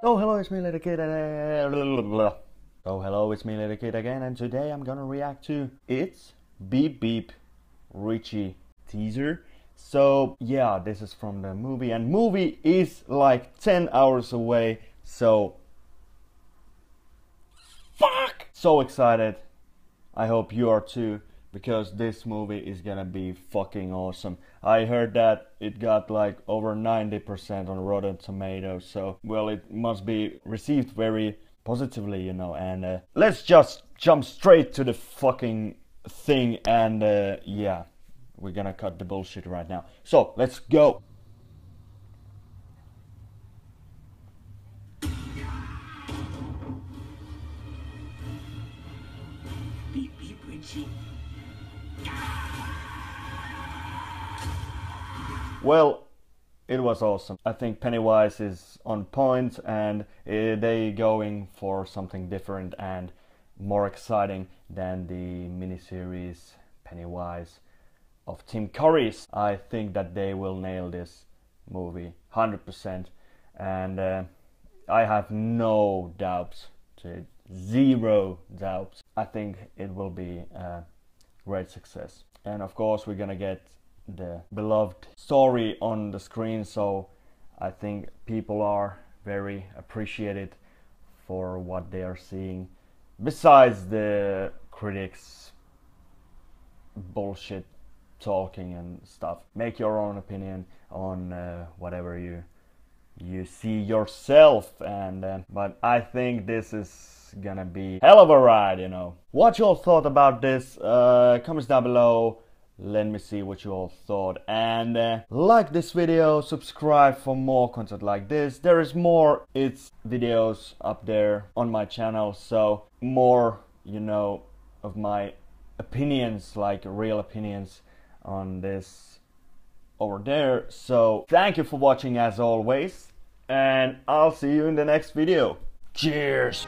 Oh hello, it's me little kid again, and today I'm gonna react to It's Beep Beep Richie teaser. So yeah, this is from the movie, and movie is like 10 hours away, so fuck! So excited. I hope you are too, because this movie is gonna be fucking awesome. I heard that it got like over 90% on Rotten Tomatoes, so well, it must be received very positively, you know. And let's just jump straight to the fucking thing, and yeah, we're gonna cut the bullshit right now. So let's go. Beep beep Richie. Well, it was awesome. I think Pennywise is on point, and they going for something different and more exciting than the miniseries Pennywise of Tim Curry's. I think that they will nail this movie 100%, and I have no doubts to it. Zero doubts. I think it will be a great success. And of course, we're gonna get the beloved story on the screen, so I think people are very appreciated for what they are seeing, besides the critics bullshit talking and stuff. Make your own opinion on whatever you see yourself, and but I think this is gonna be hell of a ride, you know. What you all thought about this, comments down below. Let me see what you all thought, and like this video, subscribe for more content like this. There is more It's videos up there on my channel, so more, you know, of my opinions, like real opinions on this over there. So thank you for watching as always, and I'll see you in the next video. Cheers!